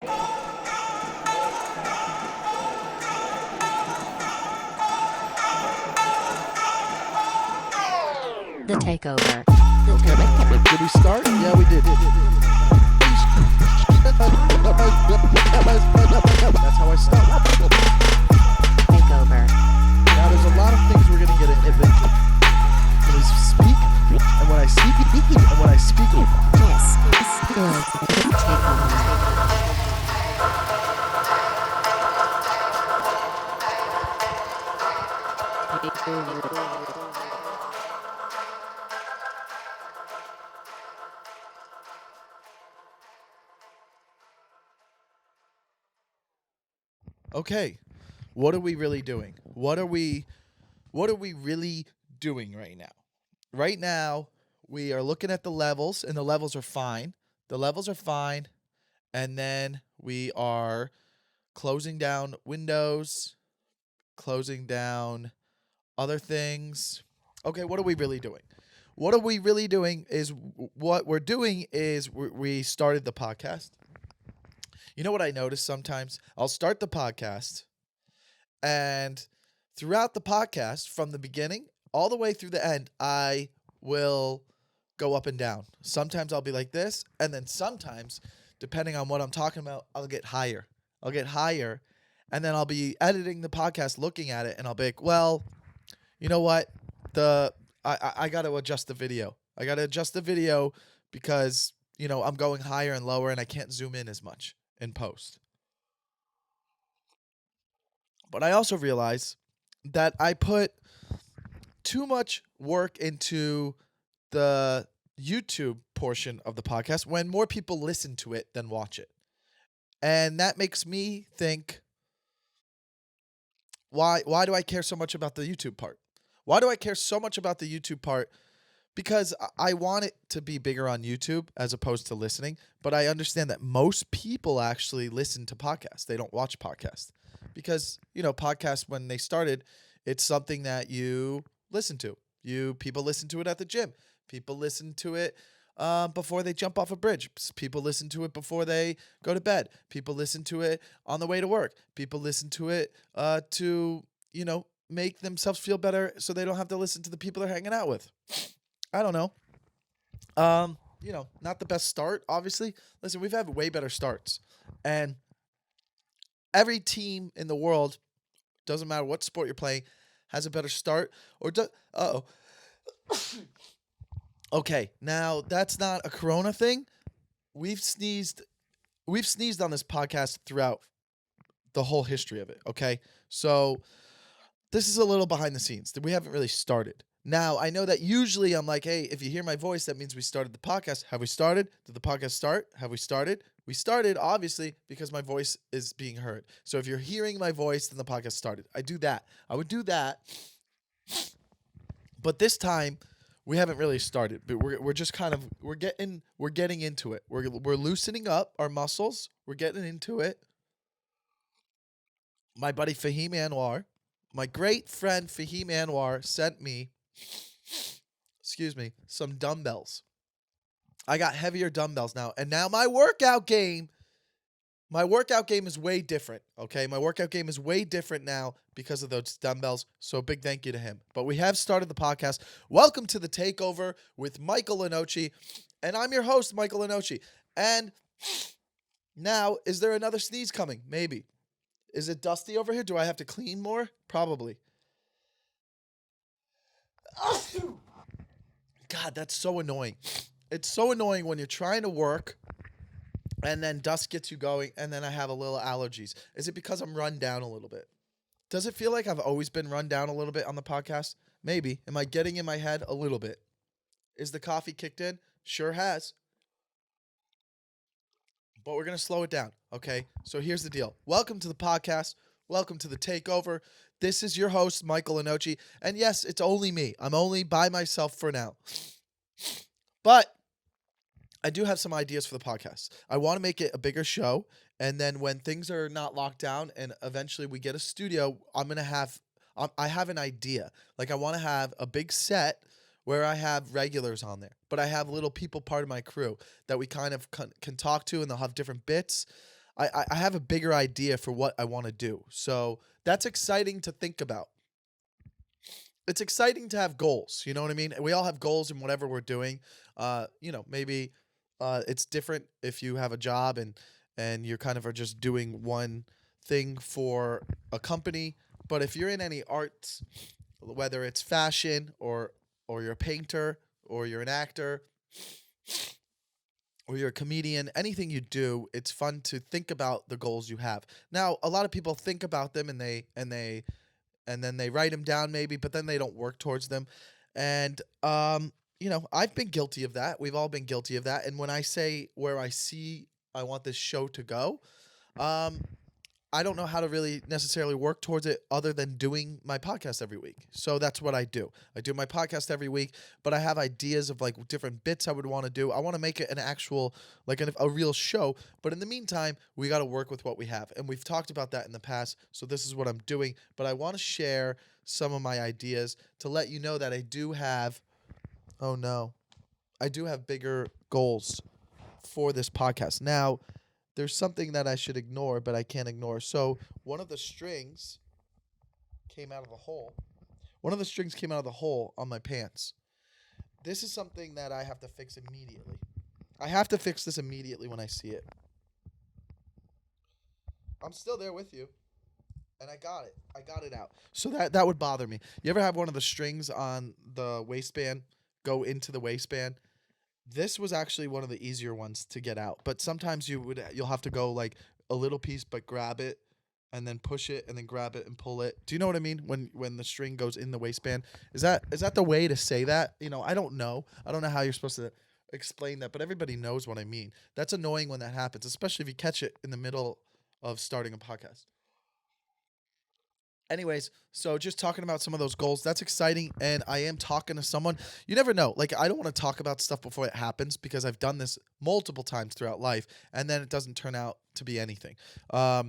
The Takeover. Okay. Did we start? Yeah, we did. That's how I start. Takeover. Now, there's a lot of things we're going to get into. When I speak, and when I speak, and when I speak. This is the Takeover. Okay, what are we really doing? What are we really doing right now? Right now, we are looking at the levels, and the levels are fine. The levels are fine, and then we are closing down windows, closing down other things. Okay, what are we really doing? What are we really doing is what we're doing is we started the podcast. You know what I notice sometimes? I'll start the podcast, and throughout the podcast, from the beginning all the way through the end, I will go up and down. Sometimes I'll be like this, and then sometimes, depending on what I'm talking about, I'll get higher. And then I'll be editing the podcast, looking at it, and I'll be like, well, you know what? I got to adjust the video. I got to adjust the video because, I'm going higher and lower, and I can't zoom in as much in post. But I also realize that I put too much work into the YouTube portion of the podcast when more people listen to it than watch it. And that makes me think, why do I care so much about the YouTube part? Why do I care so much about the YouTube part? Because I want it to be bigger on YouTube as opposed to listening. But I understand that most people actually listen to podcasts. They don't watch podcasts. Because, podcasts, when they started, it's something that you listen to. People listen to it at the gym. People listen to it before they jump off a bridge. People listen to it before they go to bed. People listen to it on the way to work. People listen to it to, make themselves feel better so they don't have to listen to the people they're hanging out with. I don't know. Not the best start, obviously. Listen, we've had way better starts. And every team in the world, doesn't matter what sport you're playing, has a better start. Okay, now that's not a corona thing. We've sneezed on this podcast throughout the whole history of it, okay? So this is a little behind the scenes. We haven't really started. Now, I know that usually I'm like, hey, if you hear my voice, that means we started the podcast. Have we started? Did the podcast start? Have we started? We started, obviously, because my voice is being heard. So if you're hearing my voice, then the podcast started. I would do that. But this time, we haven't really started. But we're just kind of we're getting into it. We're loosening up our muscles. We're getting into it. My buddy Fahim Anwar, my great friend Fahim Anwar, sent me some dumbbells. I got heavier dumbbells now. And now my workout game is way different, okay? My workout game is way different now because of those dumbbells. So big thank you to him. But we have started the podcast. Welcome to the Takeover with Michael Lenoci. And I'm your host, Michael Lenoci. And now, is there another sneeze coming? Maybe. Is it dusty over here? Do I have to clean more? Probably. God, that's so annoying. It's so annoying when you're trying to work and then dust gets you going and then I have a little allergies. Is it because I'm run down a little bit? Does it feel like I've always been run down a little bit on the podcast? Maybe. Am I getting in my head a little bit? Is the coffee kicked in? Sure has. But we're going to slow it down, okay? So here's the deal. Welcome to the podcast. Welcome to the Takeover. This is your host, Michael Lenoci. And yes, it's only me. I'm only by myself for now. But I do have some ideas for the podcast. I want to make it a bigger show. And then when things are not locked down and eventually we get a studio, I have an idea. Like I want to have a big set where I have regulars on there. But I have little people part of my crew that we kind of can talk to and they'll have different bits. I have a bigger idea for what I want to do. So that's exciting to think about. It's exciting to have goals. You know what I mean? We all have goals in whatever we're doing. Maybe it's different if you have a job and you're kind of are just doing one thing for a company. But if you're in any arts, whether it's fashion or you're a painter or you're an actor or you're a comedian, anything you do, it's fun to think about the goals you have. Now, a lot of people think about them and then they write them down maybe, but then they don't work towards them. And I've been guilty of that. We've all been guilty of that. And when I say where I see I want this show to go, um, I don't know how to really necessarily work towards it other than doing my podcast every week. So that's what I do. I do my podcast every week, but I have ideas of like different bits I would want to do. I want to make it an actual, like a real show. But in the meantime, we got to work with what we have. And we've talked about that in the past. So this is what I'm doing. But I want to share some of my ideas to let you know that I do have, oh no, I do have bigger goals for this podcast. Now, there's something that I should ignore, but I can't ignore. So one of the strings came out of the hole. One of the strings came out of the hole on my pants. This is something that I have to fix immediately. I have to fix this immediately when I see it. I'm still there with you. And I got it. I got it out. So that would bother me. You ever have one of the strings on the waistband go into the waistband? This was actually one of the easier ones to get out, but sometimes you'll have to go like a little piece, but grab it and then push it and then grab it and pull it. Do you know what I mean? When the string goes in the waistband, is that the way to say that? I don't know. I don't know how you're supposed to explain that, but everybody knows what I mean. That's annoying when that happens, especially if you catch it in the middle of starting a podcast. Anyways, so just talking about some of those goals, that's exciting. And I am talking to someone. You never know. Like, I don't want to talk about stuff before it happens because I've done this multiple times throughout life and then it doesn't turn out to be anything. I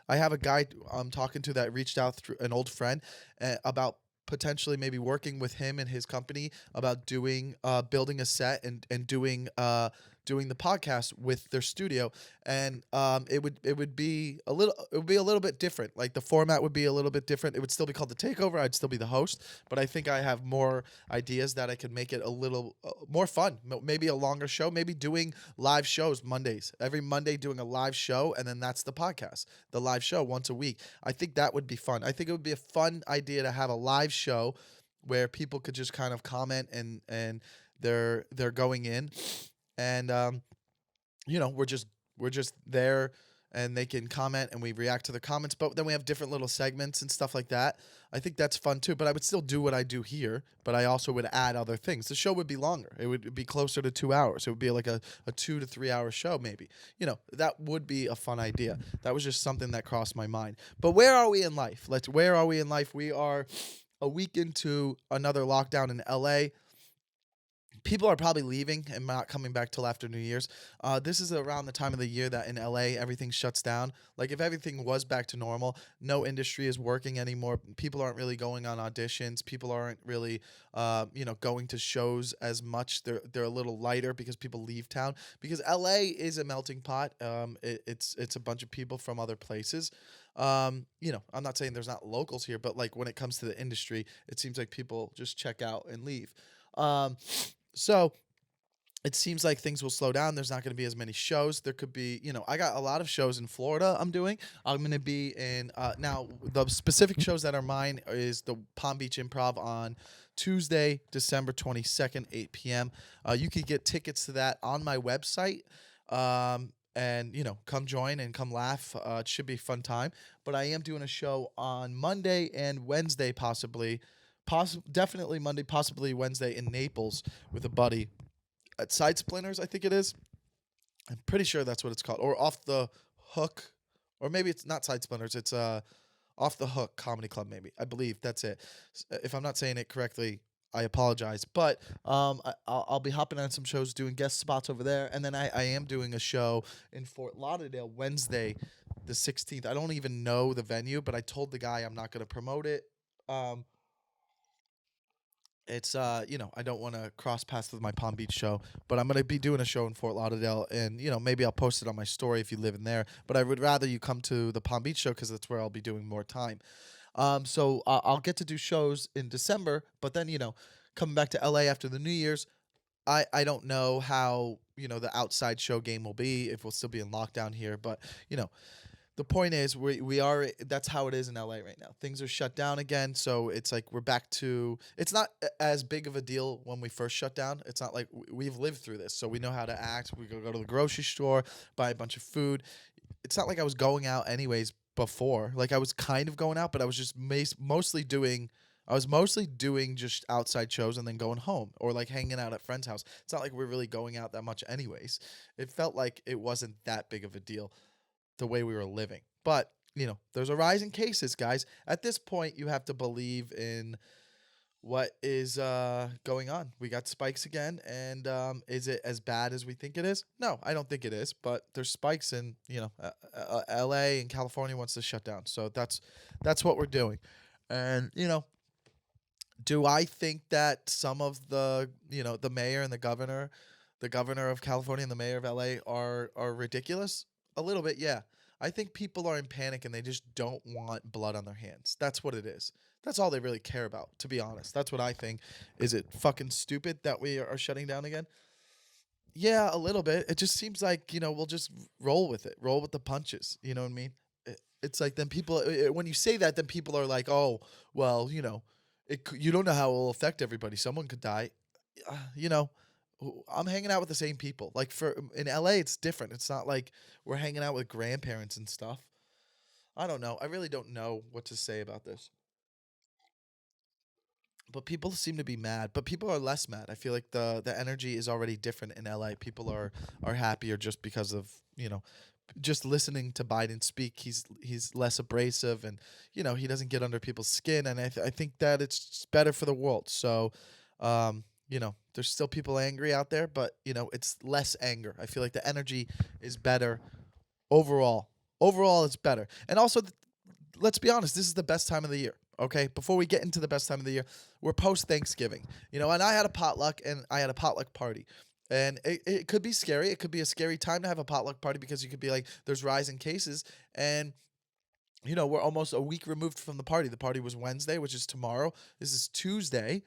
have a guy I'm talking to that reached out through an old friend about potentially maybe working with him and his company about doing building a set and doing the podcast with their studio. And it would be a little bit different. Like the format would be a little bit different. It would still be called the Takeover. I'd still be the host, but I think I have more ideas that I could make it a little more fun. Maybe a longer show. Maybe doing live shows Mondays. Every Monday doing a live show, and then that's the podcast, the live show once a week. I think that would be fun. I think it would be a fun idea to have a live show where people could just kind of comment and they're going in and we're just there and they can comment and we react to the comments, but then we have different little segments and stuff like that. I think that's fun too, but I would still do what I do here, but I also would add other things. The show would be longer. It would be closer to 2 hours. It would be like a 2 to 3 hour show maybe. That would be a fun idea. That was just something that crossed my mind. But where are we in life? Where are we in life? We are a week into another lockdown in LA. People are probably leaving and not coming back till after New Year's. This is around the time of the year that in LA everything shuts down. Like if everything was back to normal, no industry is working anymore. People aren't really going on auditions. People aren't really, going to shows as much. They're a little lighter because people leave town. Because LA is a melting pot. It's a bunch of people from other places. I'm not saying there's not locals here, but like when it comes to the industry, it seems like people just check out and leave. So it seems like things will slow down. There's not going to be as many shows. There could be, I got a lot of shows in Florida I'm doing. I'm going to be in, now the specific shows that are mine is the Palm Beach Improv on Tuesday, December 22nd, 8 p.m. You could get tickets to that on my website. And come join and come laugh. It should be a fun time. But I am doing a show on Monday and Wednesday possibly. Definitely Monday, possibly Wednesday in Naples with a buddy at Side Splinters, I think it is. I'm pretty sure that's what it's called. Or Off the Hook. Or maybe it's not Side Splinters. It's Off the Hook Comedy Club, maybe. I believe that's it. If I'm not saying it correctly, I apologize. But I'll be hopping on some shows doing guest spots over there. And then I am doing a show in Fort Lauderdale Wednesday the 16th. I don't even know the venue, but I told the guy I'm not going to promote it. it's I don't want to cross paths with my Palm Beach show, but I'm going to be doing a show in Fort Lauderdale, and maybe I'll post it on my story if you live in there, but I would rather you come to the Palm Beach show because that's where I'll be doing more time. So I'll get to do shows in December, but then coming back to LA after the New Year's, I don't know how the outside show game will be, if we'll still be in lockdown here, but you know the point is we are, that's how it is in LA right now. Things are shut down again, so it's like we're back to, it's not as big of a deal when we first shut down. It's not like we've lived through this, so we know how to act. We go to the grocery store, buy a bunch of food. It's not like I was going out anyways before. Like I was kind of going out, but I was just mostly doing, just outside shows and then going home or like hanging out at friends' house. It's not like we're really going out that much anyways. It felt like it wasn't that big of a deal the way we were living. But, there's a rise in cases, guys. At this point, you have to believe in what is going on. We got spikes again, and is it as bad as we think it is? No, I don't think it is, but there's spikes, and, LA and California wants to shut down. So that's what we're doing. And, do I think that some of the mayor and the governor of California and the mayor of LA are ridiculous? A little bit, yeah. I think people are in panic and they just don't want blood on their hands. That's what it is. That's all they really care about, to be honest. That's what I think. Is it fucking stupid that we are shutting down again? Yeah, a little bit. It just seems like, we'll just roll with it, roll with the punches. You know what I mean? It's like then people, when you say that, then people are like, oh, well, you don't know how it will affect everybody. Someone could die. You know, I'm hanging out with the same people. Like in LA, it's different. It's not like we're hanging out with grandparents and stuff. I don't know. I really don't know what to say about this. But people seem to be mad. But people are less mad. I feel like the energy is already different in LA. People are happier just because of just listening to Biden speak. He's less abrasive, and he doesn't get under people's skin. And I think that it's better for the world. So, there's still people angry out there, but it's less anger. I feel like the energy is better overall. Overall, it's better. And also, let's be honest, this is the best time of the year. Okay, before we get into the best time of the year, we're post Thanksgiving. And I had a potluck, and I had a potluck party. And it could be scary. It could be a scary time to have a potluck party because you could be like, there's rising cases. And, we're almost a week removed from the party. The party was Wednesday, which is tomorrow. This is Tuesday.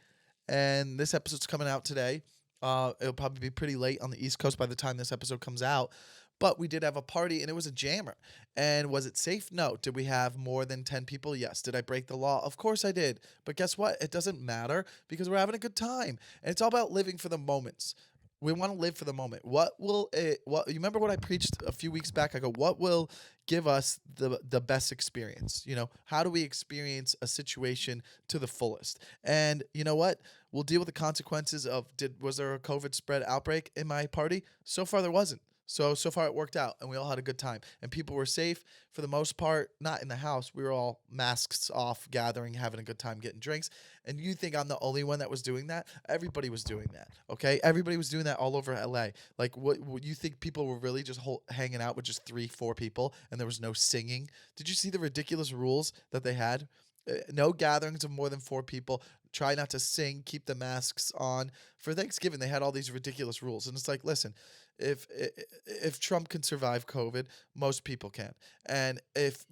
And this episode's coming out today. It'll probably be pretty late on the East Coast by the time this episode comes out. But we did have a party, and it was a jammer. And was it safe? No. Did we have more than 10 people? Yes. Did I break the law? Of course I did. But guess what? It doesn't matter because we're having a good time. And it's all about living for the moments. We want to live for the moment. What you remember what I preached a few weeks back? I go, what will give us the best experience? How do we experience a situation to the fullest? And you know what? We'll deal with the consequences of was there a COVID spread outbreak in my party? So far there wasn't. So far it worked out, and we all had a good time. And people were safe for the most part, not in the house. We were all masks off, gathering, having a good time, getting drinks. And you think I'm the only one that was doing that? Everybody was doing that, okay? Everybody was doing that all over LA. Like, what you think people were really just hanging out with just 3-4 people, and there was no singing? Did you see the ridiculous rules that they had? No gatherings of more than 4 people. Try not to sing. Keep the masks on. For Thanksgiving, they had all these ridiculous rules, and it's like, listen, if Trump can survive COVID, most people can. And if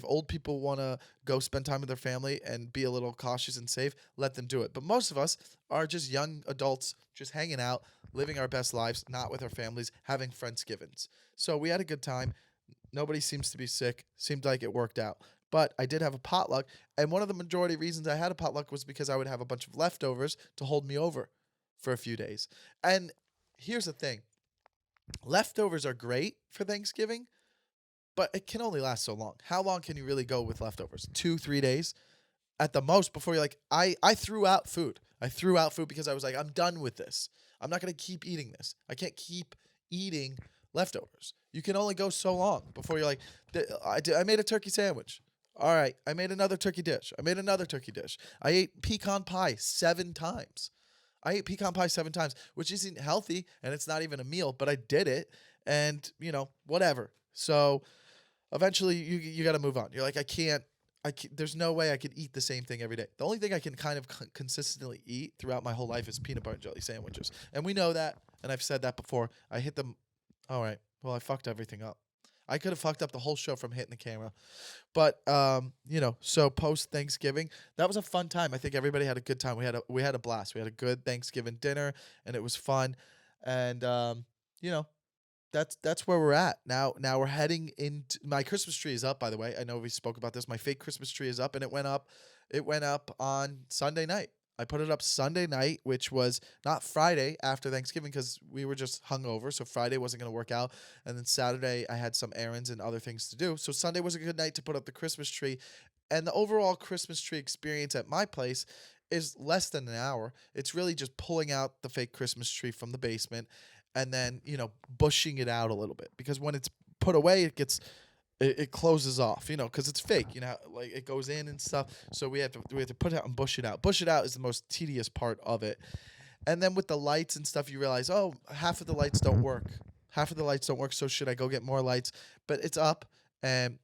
old people want to go spend time with their family and be a little cautious and safe, let them do it. But most of us are just young adults, just hanging out, living our best lives, not with our families, having Friendsgivings. So we had a good time. Nobody seems to be sick. Seemed like it worked out. But I did have a potluck, and one of the majority reasons I had a potluck was because I would have a bunch of leftovers to hold me over for a few days. And here's the thing. Leftovers are great for Thanksgiving, but it can only last so long. How long can you really go with leftovers? 2-3 days at the most before you're like, I threw out food. I threw out food because I was like, I'm done with this. I'm not going to keep eating this. I can't keep eating leftovers. You can only go so long before you're like, I made a turkey sandwich. All right, I made another turkey dish. I made another turkey dish. I ate pecan pie 7 times. Which isn't healthy, and it's not even a meal, but I did it, and, whatever. So eventually you got to move on. You're like, I can't there's no way I could eat the same thing every day. The only thing I can kind of consistently eat throughout my whole life is peanut butter and jelly sandwiches. And we know that, and I've said that before. I hit them. All right. Well, I fucked everything up. I could have fucked up the whole show from hitting the camera. But so post Thanksgiving, that was a fun time. I think everybody had a good time. We had a blast. We had a good Thanksgiving dinner, and it was fun. And that's where we're at now. Now we're heading into my Christmas tree is up. By the way, I know we spoke about this. My fake Christmas tree is up, and it went up. It went up on Sunday night. I put it up Sunday night, which was not Friday after Thanksgiving because we were just hungover. So Friday wasn't going to work out. And then Saturday, I had some errands and other things to do. So Sunday was a good night to put up the Christmas tree. And the overall Christmas tree experience at my place is less than an hour. It's really just pulling out the fake Christmas tree from the basement and then, bushing it out a little bit. Because when it's put away, it closes off, because it's fake, like it goes in and stuff. So we have to put it out and bush it out. Bush it out is the most tedious part of it. And then with the lights and stuff, you realize, oh, half of the lights don't work. So should I go get more lights? But it's up, and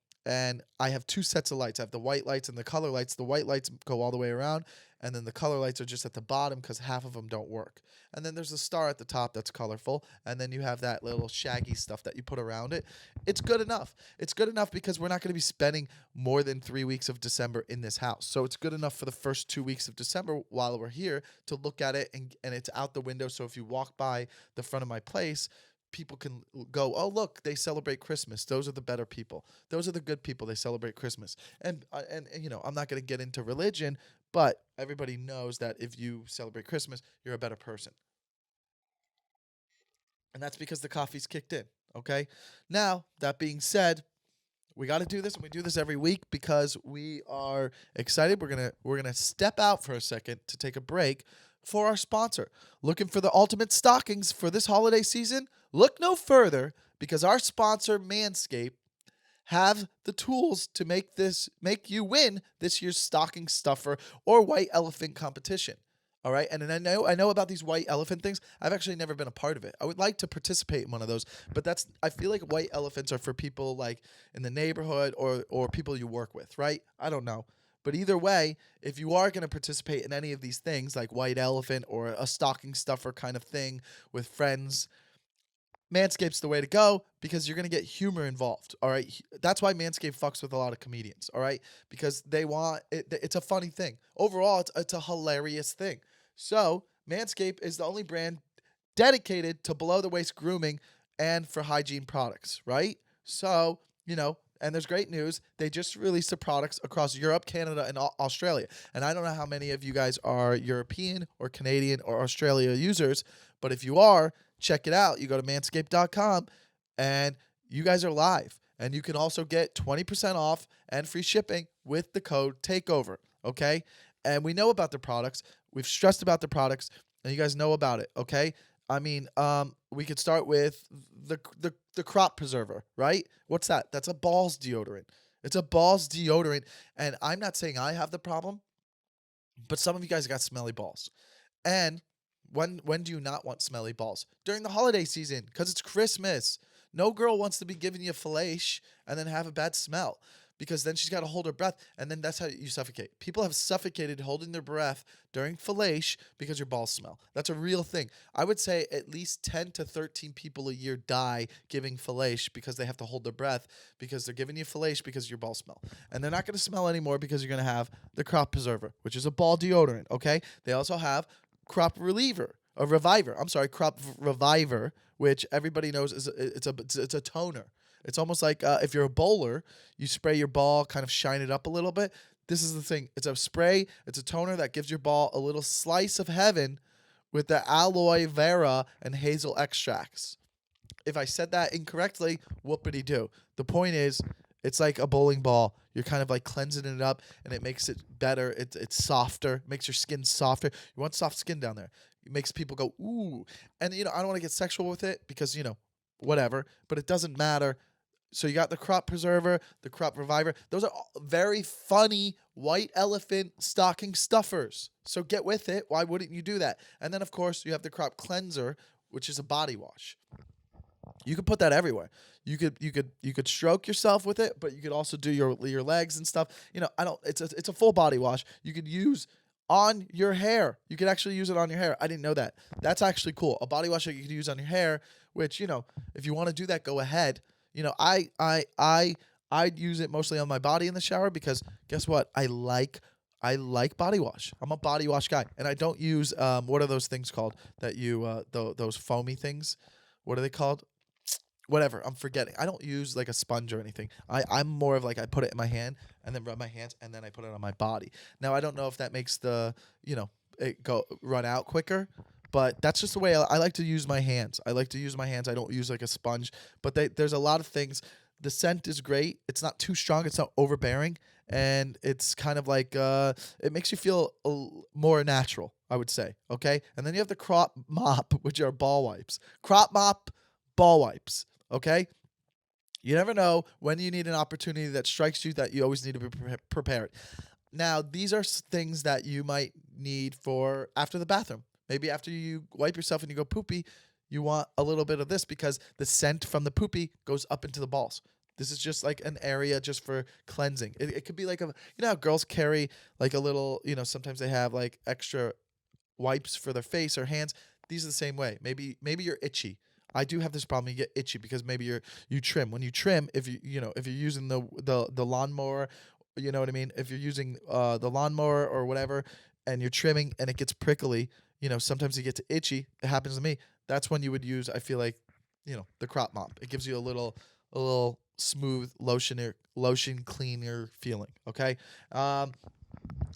I have two sets of lights. I have the white lights and the color lights. The white lights go all the way around, and then the color lights are just at the bottom because half of them don't work. And then there's a star at the top that's colorful, and then you have that little shaggy stuff that you put around it. It's good enough. It's good enough because we're not going to be spending more than 3 weeks of December in this house. So it's good enough for the first 2 weeks of December while we're here to look at it, and it's out the window. So if you walk by the front of my place, people can go, oh, look, they celebrate Christmas. Those are the better people. Those are the good people. They celebrate Christmas. And I'm not going to get into religion, but everybody knows that if you celebrate Christmas, you're a better person. And that's because the coffee's kicked in, okay? Now, that being said, we got to do this, and we do this every week because we are excited. We're gonna step out for a second to take a break for our sponsor. Looking for the ultimate stockings for this holiday season? Look no further because our sponsor, Manscaped, have the tools to make you win this year's stocking stuffer or white elephant competition. All right, and I know about these white elephant things. I've actually never been a part of it. I would like to participate in one of those, but I feel like white elephants are for people like in the neighborhood or people you work with, right? I don't know. But either way, if you are going to participate in any of these things like white elephant or a stocking stuffer kind of thing with friends, Manscaped's the way to go because you're going to get humor involved, all right? That's why Manscaped fucks with a lot of comedians, all right? Because they want it. It's a funny thing. Overall, it's a hilarious thing. So Manscaped is the only brand dedicated to below-the-waist grooming and for hygiene products, right? So, and there's great news. They just released the products across Europe, Canada, and Australia. And I don't know how many of you guys are European or Canadian or Australia users, but if you are, check it out. You go to manscaped.com and you guys are live. And you can also get 20% off and free shipping with the code TAKEOVER, okay? And we know about the products. We've stressed about the products, and you guys know about it, okay? I mean, we could start with the crop preserver, right? What's that? That's a balls deodorant. It's a balls deodorant, and I'm not saying I have the problem, but some of you guys got smelly balls. And when do you not want smelly balls? During the holiday season, because it's Christmas. No girl wants to be giving you fellation and then have a bad smell, because then she's got to hold her breath, and then that's how you suffocate. People have suffocated holding their breath during fellation because your balls smell. That's a real thing. I would say at least 10 to 13 people a year die giving fellation because they have to hold their breath because they're giving you fellation because your balls smell. And they're not going to smell anymore because you're going to have the crop preserver, which is a ball deodorant, okay? They also have crop reviver, which everybody knows it's a toner. It's almost like if you're a bowler, you spray your ball, kind of shine it up a little bit. This is the thing. It's a spray. It's a toner that gives your ball a little slice of heaven with the aloe vera and hazel extracts. If I said that incorrectly, whoopity-doo. The point is, it's like a bowling ball. You're kind of like cleansing it up, and it makes it better. It's softer. Makes your skin softer. You want soft skin down there. It makes people go, ooh. And, I don't want to get sexual with it because, whatever. But it doesn't matter. So you got the crop preserver, the crop reviver. Those are all very funny white elephant stocking stuffers. So get with it. Why wouldn't you do that? And then, of course, you have the crop cleanser, which is a body wash. You could put that everywhere. You could stroke yourself with it, but you could also do your legs and stuff. I don't. It's a full body wash. You could use on your hair. You could actually use it on your hair. I didn't know that. That's actually cool. A body wash that you could use on your hair. Which if you want to do that, go ahead. I use it mostly on my body in the shower because guess what? I like body wash. I'm a body wash guy, and I don't use what are those things called that those foamy things? What are they called? Whatever, I'm forgetting. I don't use like a sponge or anything. I'm more of like I put it in my hand and then rub my hands and then I put it on my body. Now I don't know if that makes it go run out quicker, but that's just the way I like to use my hands. I like to use my hands. I don't use like a sponge, but there's a lot of things. The scent is great. It's not too strong. It's not overbearing, and it's kind of like it makes you feel more natural, I would say. Okay, and then you have the crop mop, which are ball wipes. Crop mop, ball wipes. Okay? You never know when you need an opportunity that strikes you that you always need to be prepared. Now, these are things that you might need for after the bathroom. Maybe after you wipe yourself and you go poopy, you want a little bit of this because the scent from the poopy goes up into the balls. This is just like an area just for cleansing. It could be like how girls carry like a little, sometimes they have like extra wipes for their face or hands. These are the same way. Maybe you're itchy. I do have this problem. You get itchy because maybe you trim. When you trim, if if you're using the lawnmower, you know what I mean. If you're using the lawnmower or whatever, and you're trimming and it gets prickly, sometimes you get to itchy. It happens to me. That's when you would use. I feel like, the crop mop. It gives you a little smooth lotion cleaner feeling. Okay.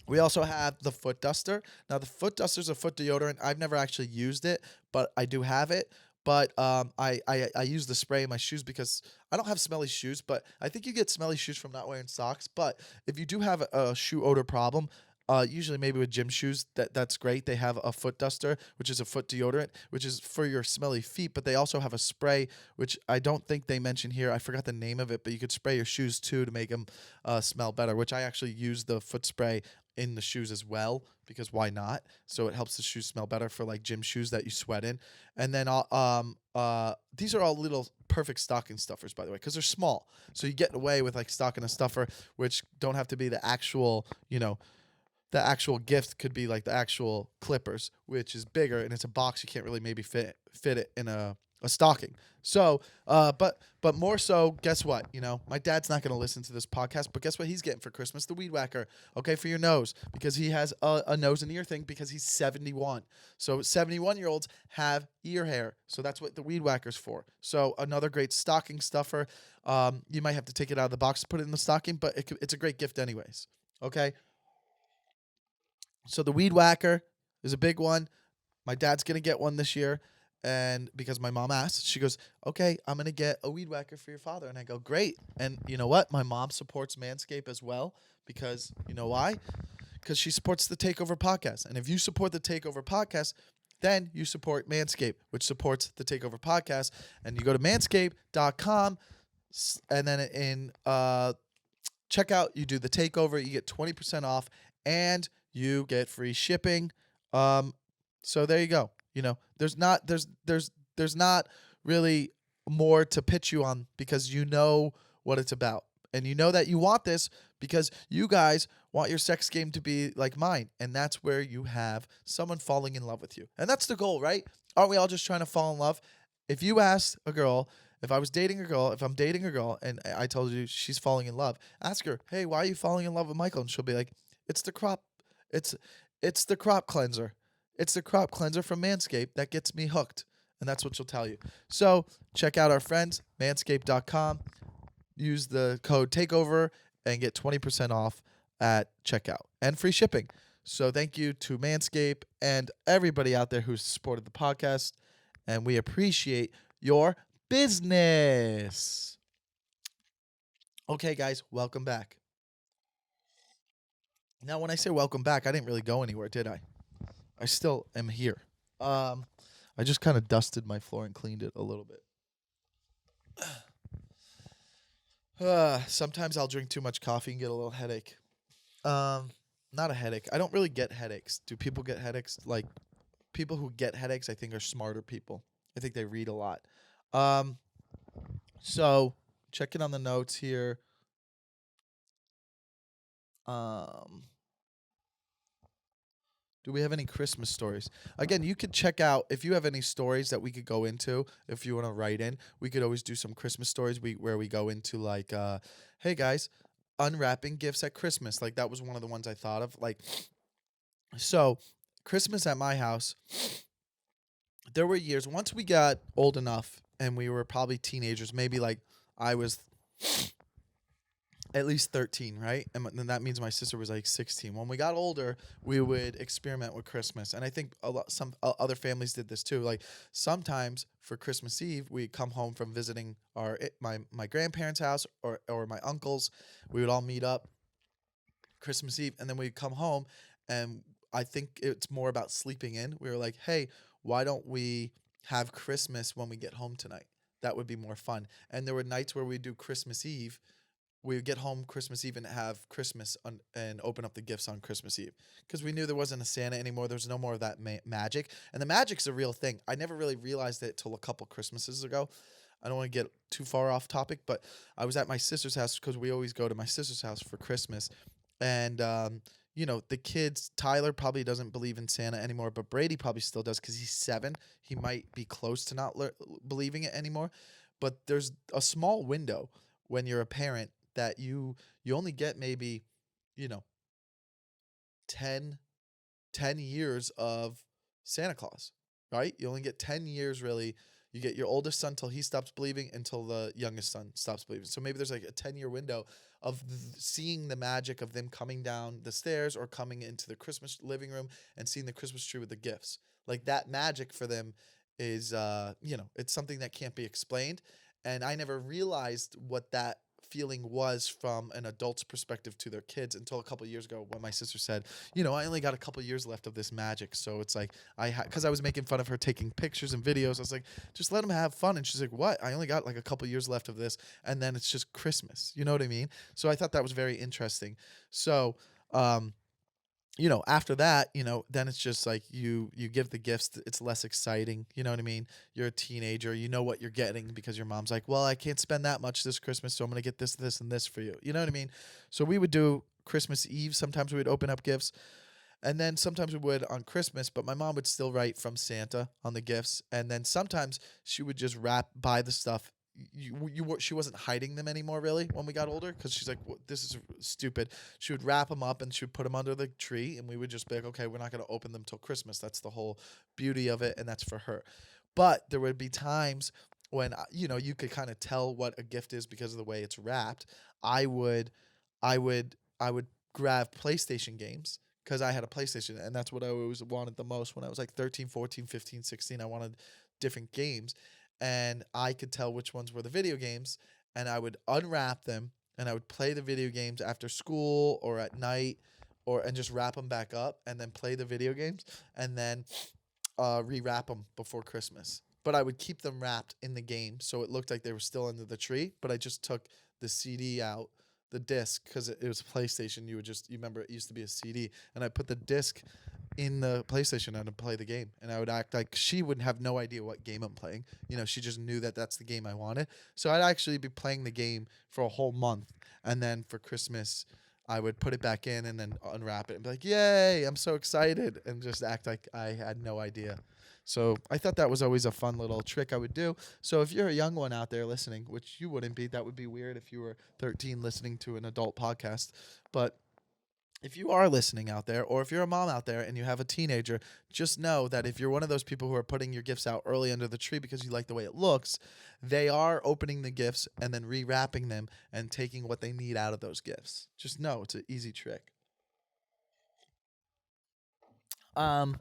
We also have the foot duster. Now the foot duster is a foot deodorant. I've never actually used it, but I do have it. But I use the spray in my shoes because I don't have smelly shoes, but I think you get smelly shoes from not wearing socks. But if you do have a shoe odor problem, usually maybe with gym shoes, that's great. They have a foot duster, which is a foot deodorant, which is for your smelly feet. But they also have a spray, which I don't think they mention here. I forgot the name of it, but you could spray your shoes too to make them smell better, which I actually use the foot spray in the shoes as well because why not? So it helps the shoes smell better for like gym shoes that you sweat in. And then these are all little perfect stocking stuffers, by the way, because they're small. So you get away with like stocking a stuffer, which don't have to be the actual, the actual gift could be like the actual clippers, which is bigger and it's a box. You can't really maybe fit it in a stocking. So, but more so, guess what? My dad's not going to listen to this podcast, but guess what he's getting for Christmas? The weed whacker, okay, for your nose, because he has a nose and ear thing because he's 71. So 71-year-olds have ear hair. So that's what the weed whacker's for. So another great stocking stuffer. You might have to take it out of the box to put it in the stocking, but it's a great gift anyways. Okay. So the weed whacker is a big one. My dad's going to get one this year. And because my mom asked, she goes, okay, I'm going to get a weed whacker for your father. And I go, great. And you know what? My mom supports Manscaped as well because you know why? Because she supports the Takeover podcast. And if you support the Takeover podcast, then you support Manscaped, which supports the Takeover podcast. And you go to manscaped.com and then in checkout, you do the Takeover, you get 20% off and you get free shipping. So there you go. There's not really more to pitch you on because you know what it's about. And you know that you want this because you guys want your sex game to be like mine. And that's where you have someone falling in love with you. And that's the goal, right? Aren't we all just trying to fall in love? If you asked a girl, if I'm dating a girl and I told you she's falling in love, ask her, hey, why are you falling in love with Michael? And she'll be like, it's the crop cleanser. It's the crop cleanser from Manscaped that gets me hooked. And that's what she'll tell you. So check out our friends, manscaped.com. Use the code TAKEOVER and get 20% off at checkout and free shipping. So thank you to Manscaped and everybody out there who's supported the podcast. And we appreciate your business. Okay, guys, welcome back. Now, when I say welcome back, I didn't really go anywhere, did I? I still am here. I just kind of dusted my floor and cleaned it a little bit. Sometimes I'll drink too much coffee and get a little headache. Not a headache. I don't really get headaches. Do people get headaches? Like, people who get headaches, I think, are smarter people. I think they read a lot. So, checking on the notes here. Um, do we have any Christmas stories? Again, you could check out if you have any stories that we could go into. If you want to write in, we could always do some Christmas stories. Where we go into like, hey guys, unwrapping gifts at Christmas. Like that was one of the ones I thought of. Like, so Christmas at my house, there were years once we got old enough and we were probably teenagers. Maybe like I was at least 13, right? And then that means my sister was like 16. When we got older, we would experiment with Christmas. And I think some other families did this too. Like sometimes for Christmas Eve, we'd come home from visiting my grandparents' house or my uncle's. We would all meet up Christmas Eve and then we'd come home and I think it's more about sleeping in. We were like, "Hey, why don't we have Christmas when we get home tonight? That would be more fun." And there were nights where we do Christmas Eve, we would get home Christmas Eve and have Christmas and open up the gifts on Christmas Eve because we knew there wasn't a Santa anymore. There's no more of that magic, and the magic's a real thing. I never really realized it till a couple Christmases ago. I don't want to get too far off topic, but I was at my sister's house because we always go to my sister's house for Christmas, and the kids. Tyler probably doesn't believe in Santa anymore, but Brady probably still does because he's 7. He might be close to not believing it anymore, but there's a small window when you're a parent that you only get maybe, you know, 10 10 years of Santa Claus, right? You only get 10 years really. You get your oldest son till he stops believing until the youngest son stops believing. So maybe there's like a 10-year window of seeing the magic of them coming down the stairs or coming into the Christmas living room and seeing the Christmas tree with the gifts. Like that magic for them is it's something that can't be explained. And I never realized what that feeling was from an adult's perspective to their kids until a couple of years ago when my sister said, I only got a couple years left of this magic. So it's like because I was making fun of her taking pictures and videos. I was like, just let them have fun. And she's like, what? I only got like a couple years left of this, and then it's just Christmas. You know what I mean? So I thought that was very interesting. So, after that, then it's just like you give the gifts. It's less exciting. You know what I mean? You're a teenager. You know what you're getting because your mom's like, well, I can't spend that much this Christmas, so I'm gonna get this, this, and this for you. You know what I mean? So we would do Christmas Eve. Sometimes we would open up gifts. And then sometimes we would on Christmas, but my mom would still write from Santa on the gifts. And then sometimes she would just buy the stuff. She wasn't hiding them anymore really when we got older because she's like, this is stupid. She would wrap them up and she would put them under the tree, and we would just be like, okay, we're not going to open them till Christmas. That's the whole beauty of it, and that's for her. But there would be times when you could kind of tell what a gift is because of the way it's wrapped. I would, I would, I would grab PlayStation games because I had a PlayStation, and that's what I always wanted the most when I was like 13, 14, 15, 16. I wanted different games, and I could tell which ones were the video games, and I would unwrap them, and I would play the video games after school or at night, and just wrap them back up, and then play the video games, and then rewrap them before Christmas. But I would keep them wrapped in the game, so it looked like they were still under the tree, but I just took the CD out, the disc, because it was PlayStation. You remember it used to be a CD, and I put the disc in the PlayStation and I'd play the game, and I would act like she would have no idea what game I'm playing. She just knew that that's the game I wanted. So I'd actually be playing the game for a whole month, and then for Christmas, I would put it back in and then unwrap it and be like, "Yay! I'm so excited!" and just act like I had no idea. So I thought that was always a fun little trick I would do. So if you're a young one out there listening, which you wouldn't be, that would be weird if you were 13 listening to an adult podcast. But if you are listening out there, or if you're a mom out there and you have a teenager, just know that if you're one of those people who are putting your gifts out early under the tree because you like the way it looks, they are opening the gifts and then rewrapping them and taking what they need out of those gifts. Just know it's an easy trick. Um,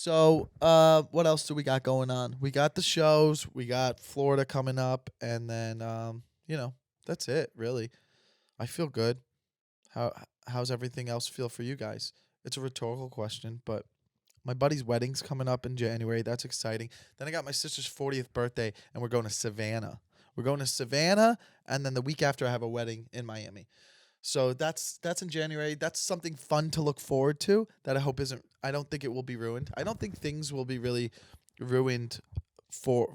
what else do we got going on? We got the shows, we got Florida coming up, and then that's it really. I feel good. How's everything else feel for you guys? It's a rhetorical question, but my buddy's wedding's coming up in January. That's exciting. Then I got my sister's 40th birthday, and we're going to Savannah. We're going to Savannah, and then the week after I have a wedding in Miami. So that's in January. That's something fun to look forward to that I hope isn't. I don't think it will be ruined. I don't think things will be really ruined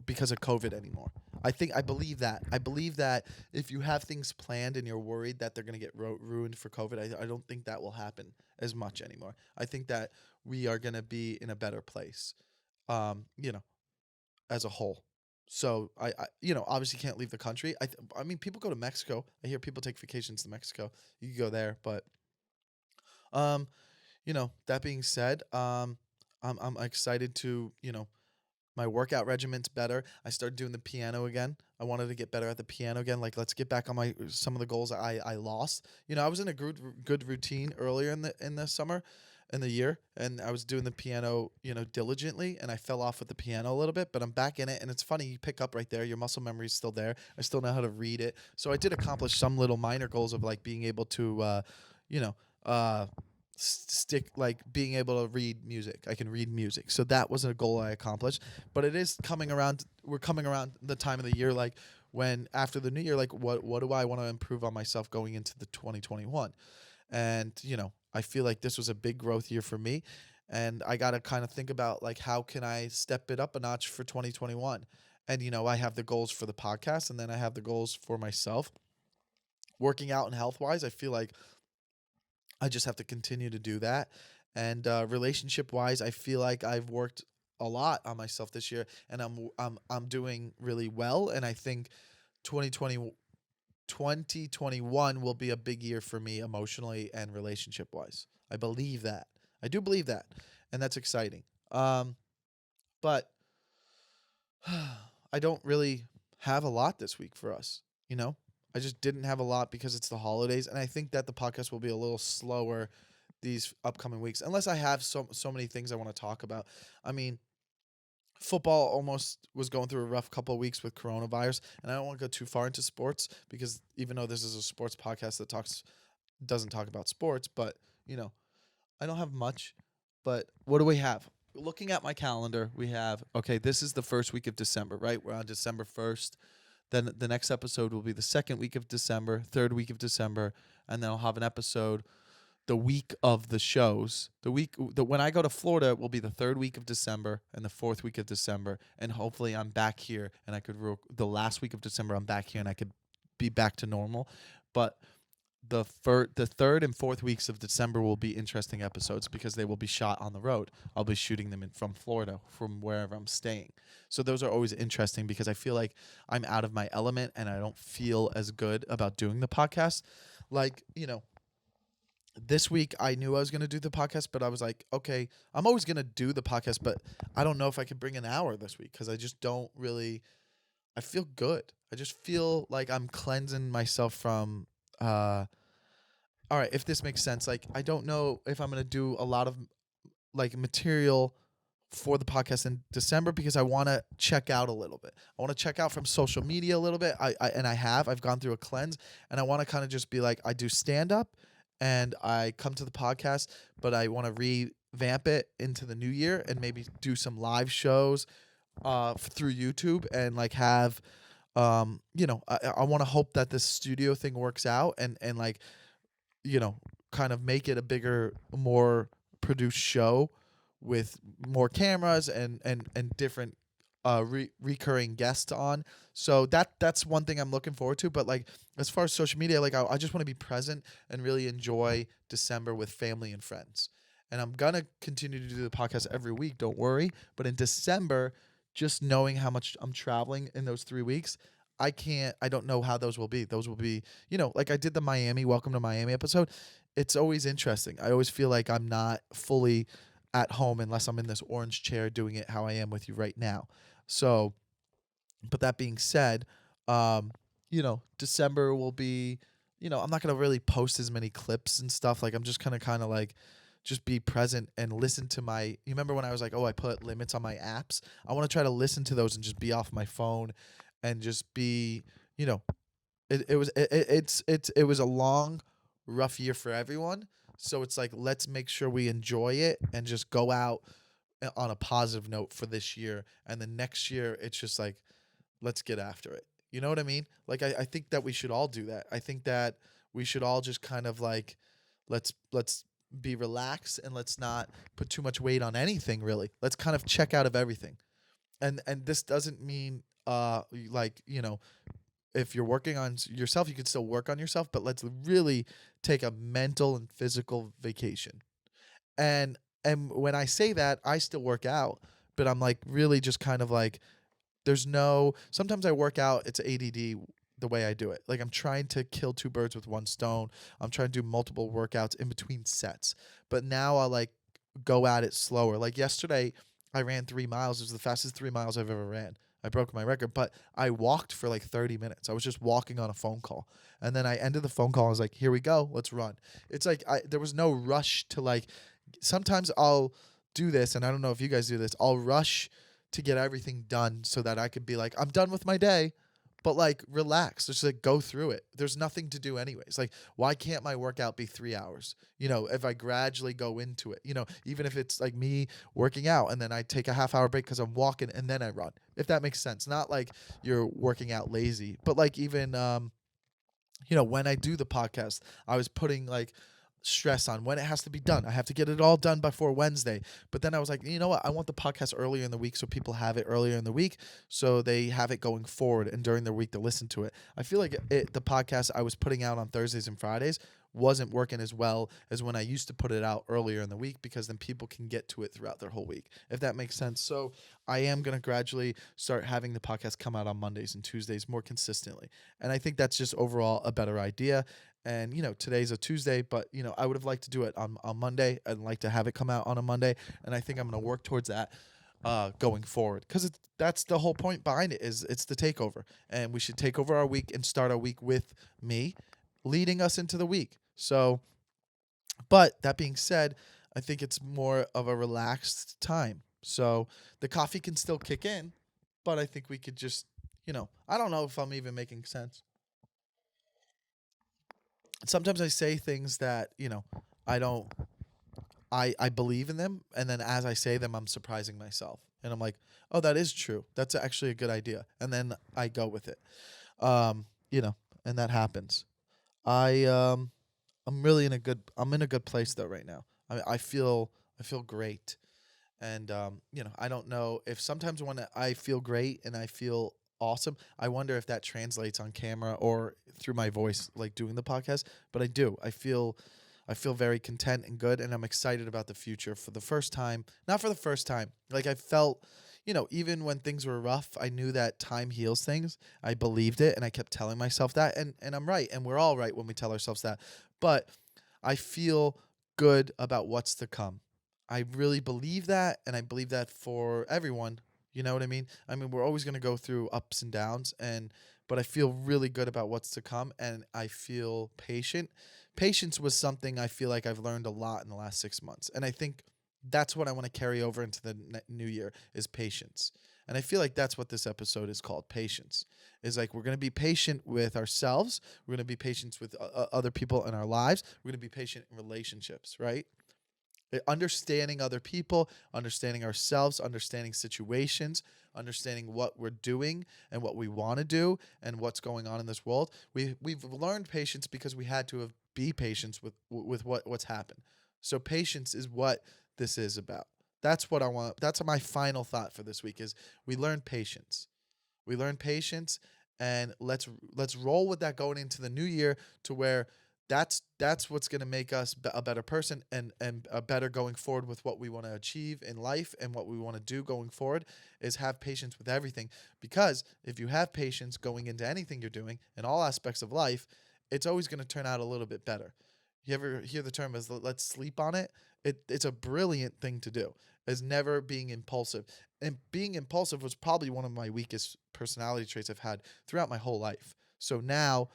because of COVID anymore. I believe that. I believe that if you have things planned and you're worried that they're going to get ruined for COVID, I don't think that will happen as much anymore. I think that we are going to be in a better place, you know, as a whole. So obviously can't leave the country. I mean, people go to Mexico. I hear people take vacations to Mexico. You can go there, but um, that being said, I'm excited to, my workout regiment's better. I started doing the piano again. I wanted to get better at the piano again. Like, let's get back on some of the goals I lost. I was in a good routine earlier in the summer, in the year, and I was doing the piano, diligently, and I fell off with the piano a little bit, but I'm back in it, and it's funny, you pick up right there. Your muscle memory is still there. I still know how to read it. So I did accomplish some little minor goals of like being able to, you know, uh, stick like being able to read music. I can read music. So that was a goal I accomplished. But it is coming around. We're coming around the time of the year, like when after the new year, like what do I want to improve on myself going into the 2021? And I feel like this was a big growth year for me, and I got to kind of think about like how can I step it up a notch for 2021. And I have the goals for the podcast, and then I have the goals for myself. Working out and health wise, I feel like I just have to continue to do that. And relationship wise, I feel like I've worked a lot on myself this year, and I'm doing really well. And I think 2020 2021 will be a big year for me emotionally and relationship wise. I believe that. I do believe that, and that's exciting. But I don't really have a lot this week for us. I just didn't have a lot because it's the holidays, and I think that the podcast will be a little slower these upcoming weeks, unless I have so many things I want to talk about. I mean, football almost was going through a rough couple of weeks with coronavirus, and I don't want to go too far into sports because even though this is a sports podcast that doesn't talk about sports, but I don't have much. But what do we have? Looking at my calendar, we have this is the first week of December, right? We're on December 1st. Then the next episode will be the second week of December, third week of December, and then I'll have an episode the week of the shows. When I go to Florida will be the third week of December and the fourth week of December, and hopefully I'm back here and I could the last week of December I'm back here and I could be back to normal. But the third and fourth weeks of December will be interesting episodes because they will be shot on the road. I'll be shooting them from Florida, from wherever I'm staying. So those are always interesting because I feel like I'm out of my element and I don't feel as good about doing the podcast. Like, this week I knew I was going to do the podcast, but I was like, okay, I'm always going to do the podcast, but I don't know if I could bring an hour this week because I just don't really, I feel good. I just feel like I'm cleansing myself from, all right, if this makes sense, like I don't know if I'm going to do a lot of like material for the podcast in December because I want to check out a little bit. I want to check out from social media a little bit. I've gone through a cleanse, and I want to kind of just be like, I do stand up and I come to the podcast, but I want to revamp it into the new year and maybe do some live shows through YouTube and like have I want to hope that this studio thing works out and like kind of make it a bigger, more produced show with more cameras and different recurring guests on. So that's one thing I'm looking forward to. But like as far as social media, like I just want to be present and really enjoy December with family and friends. And I'm gonna continue to do the podcast every week, don't worry. But in December, just knowing how much I'm traveling in those 3 weeks, I don't know how those will be. Those will be, like I did the Miami, Welcome to Miami episode. It's always interesting. I always feel like I'm not fully at home unless I'm in this orange chair doing it how I am with you right now. So, but that being said, December will be, I'm not going to really post as many clips and stuff. Like I'm just kind of like, just be present and listen to you remember when I was like, oh, I put limits on my apps. I want to try to listen to those and just be off my phone and just be, it was a long, rough year for everyone. So it's like, let's make sure we enjoy it and just go out on a positive note for this year. And then next year, it's just like, let's get after it. You know what I mean? Like, I think that we should all do that. I think that we should all just kind of like, let's be relaxed and let's not put too much weight on anything, really. Let's kind of check out of everything. and this doesn't mean like, if you're working on yourself, you can still work on yourself, but let's really take a mental and physical vacation. And when I say that, I still work out, but I'm like really just kind of like, there's no, sometimes I work out, it's ADD the way I do it. Like I'm trying to kill two birds with one stone. I'm trying to do multiple workouts in between sets. But now I like go at it slower. Like yesterday, I ran 3 miles. It was the fastest 3 miles I've ever ran. I broke my record, but I walked for like 30 minutes. I was just walking on a phone call. And then I ended the phone call. I was like, here we go. Let's run. It's like there was no rush to like, sometimes I'll do this, and I don't know if you guys do this. I'll rush to get everything done so that I could be like, I'm done with my day, but like relax. Just like go through it. There's nothing to do anyways. Like, why can't my workout be 3 hours? If I gradually go into it, even if it's like me working out and then I take a half-hour break because I'm walking and then I run, if that makes sense. Not like you're working out lazy, but like even, when I do the podcast, I was putting like stress on when it has to be done. I have to get it all done before Wednesday. But then I was like, you know what? I want the podcast earlier in the week so people have it earlier in the week so they have it going forward and during the week to listen to it. I feel like the podcast I was putting out on Thursdays and Fridays wasn't working as well as when I used to put it out earlier in the week, because then people can get to it throughout their whole week, if that makes sense. So I am going to gradually start having the podcast come out on Mondays and Tuesdays more consistently. And I think that's just overall a better idea. And, today's a Tuesday, but, I would have liked to do it on Monday. I'd like to have it come out on a Monday. And I think I'm going to work towards that going forward, because that's the whole point behind it. Is it's the takeover, and we should take over our week and start our week with me leading us into the week. So, but that being said, I think it's more of a relaxed time. So the coffee can still kick in, but I think we could just, I don't know if I'm even making sense. Sometimes I say things that, I don't, I believe in them. And then as I say them, I'm surprising myself. And I'm like, oh, that is true. That's actually a good idea. And then I go with it. Um, and that happens. I, I'm really I'm in a good place though right now. I feel great. And I don't know if sometimes when I feel great and I feel awesome, I wonder if that translates on camera or through my voice, like doing the podcast. But I do. I feel very content and good, and I'm excited about the future for the first time. Not for the first time. Like I felt, even when things were rough, I knew that time heals things. I believed it, and I kept telling myself that, and I'm right, and we're all right when we tell ourselves that. But I feel good about what's to come. I really believe that, and I believe that for everyone. You know what I mean? I mean, we're always going to go through ups and downs, but I feel really good about what's to come, and I feel patient. Patience was something I feel like I've learned a lot in the last 6 months, and I think that's what I want to carry over into the new year is patience. And I feel like that's what this episode is called, patience. Is like we're going to be patient with ourselves, we're going to be patient with other people in our lives, we're going to be patient in relationships, right? Understanding other people, understanding ourselves, understanding situations, understanding what we're doing and what we want to do and what's going on in this world. We've learned patience because we had to have be patient with what's happened. So patience is what this is about. That's what I want. That's my final thought for this week is we learn patience. We learn patience, and let's roll with that going into the new year to where that's what's going to make us a better person and a better going forward with what we want to achieve in life and what we want to do going forward is have patience with everything, because if you have patience going into anything you're doing in all aspects of life, it's always going to turn out a little bit better. You ever hear the term as let's sleep on it? It's a brilliant thing to do, is never being impulsive. And being impulsive was probably one of my weakest personality traits I've had throughout my whole life. So now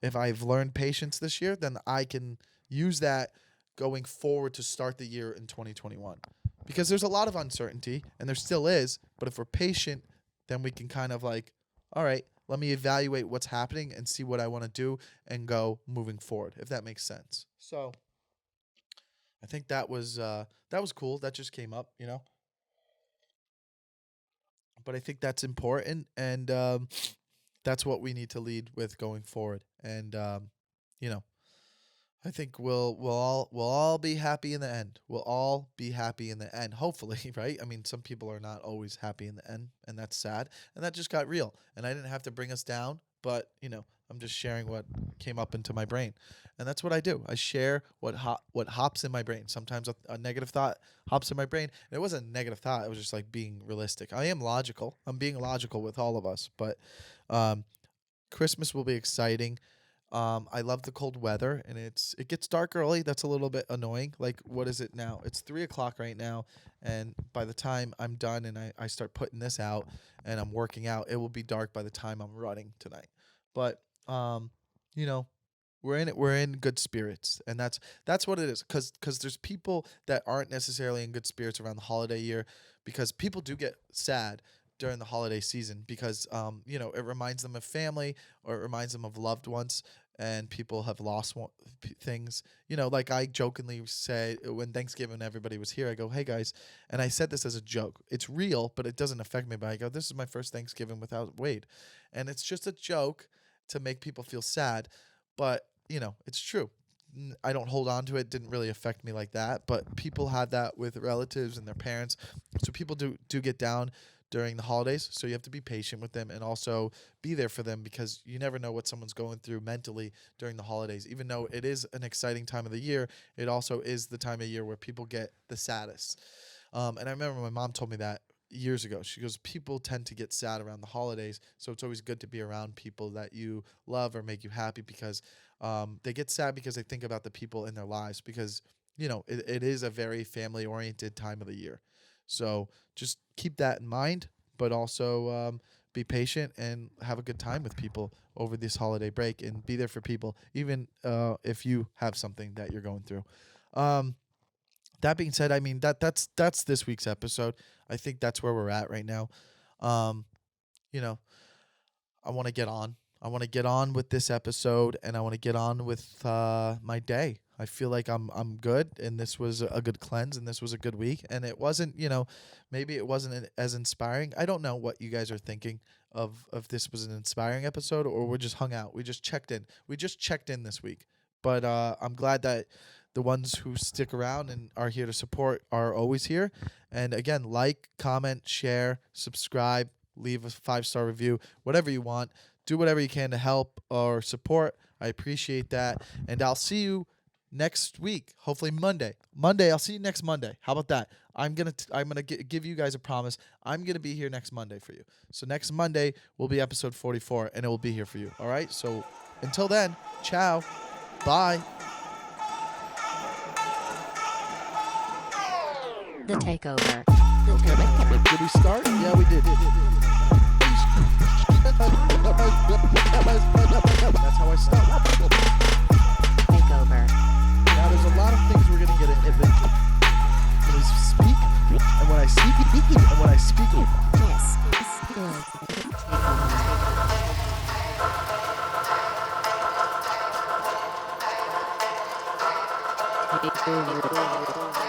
if I've learned patience this year, then I can use that going forward to start the year in 2021. Because there's a lot of uncertainty, and there still is, but if we're patient, then we can kind of like, all right, let me evaluate what's happening and see what I want to do and go moving forward, if that makes sense. So I think that was cool. That just came up, but I think that's important, and that's what we need to lead with going forward. And you know, I think we'll all be happy in the end. We'll all be happy in the end, hopefully, right? I mean, some people are not always happy in the end, and that's sad. And that just got real. And I didn't have to bring us down, but I'm just sharing what came up into my brain, and that's what I do. I share what hops in my brain. Sometimes a negative thought hops in my brain. And it wasn't a negative thought. It was just like being realistic. I am logical. I'm being logical with all of us, but um, Christmas will be exciting. I love the cold weather, and it gets dark early. That's a little bit annoying. Like, what is it now? It's 3 o'clock right now, and by the time I'm done and I start putting this out and I'm working out, it will be dark by the time I'm running tonight. But you know, we're in it. We're in good spirits, and that's what it is. Cause there's people that aren't necessarily in good spirits around the holiday year, because people do get sad during the holiday season because it reminds them of family, or it reminds them of loved ones, and people have lost things. Like I jokingly say when Thanksgiving everybody was here, I go, "Hey guys," and I said this as a joke. It's real, but it doesn't affect me. But I go, "This is my first Thanksgiving without Wade," and it's just a joke to make people feel sad, but it's true. I don't hold on to it. Didn't really affect me like that, but people have that with relatives and their parents. So people do get down during the holidays. So you have to be patient with them and also be there for them, because you never know what someone's going through mentally during the holidays. Even though it is an exciting time of the year, it also is the time of year where people get the saddest. And I remember my mom told me that years ago. She goes, people tend to get sad around the holidays, so it's always good to be around people that you love or make you happy, because they get sad because they think about the people in their lives, because it is a very family oriented time of the year. So just keep that in mind, but also be patient and have a good time with people over this holiday break, and be there for people, even if you have something that you're going through. That being said, I mean that's this week's episode. I think that's where we're at right now. Um, you know, I want to get on. I want to get on with this episode, and I want to get on with my day. I feel like I'm good, and this was a good cleanse, and this was a good week. And it wasn't, maybe it wasn't as inspiring. I don't know what you guys are thinking of if this was an inspiring episode, or we just hung out. We just checked in. We just checked in this week. But I'm glad that the ones who stick around and are here to support are always here. And again, like, comment, share, subscribe, leave a 5-star review, whatever you want. Do whatever you can to help or support. I appreciate that. And I'll see you next week, hopefully Monday. I'll see you next Monday. How about that? I'm gonna give you guys a promise. I'm gonna be here next Monday for you. So next Monday will be episode 44, and it will be here for you. All right. So until then, ciao, bye. The Takeover. Okay. Did we start? Yeah, we did. That's how I start. Takeover. Now there's a lot of things we're gonna get eventually. When I speak, and when I speak, and when I speak. This is Takeover.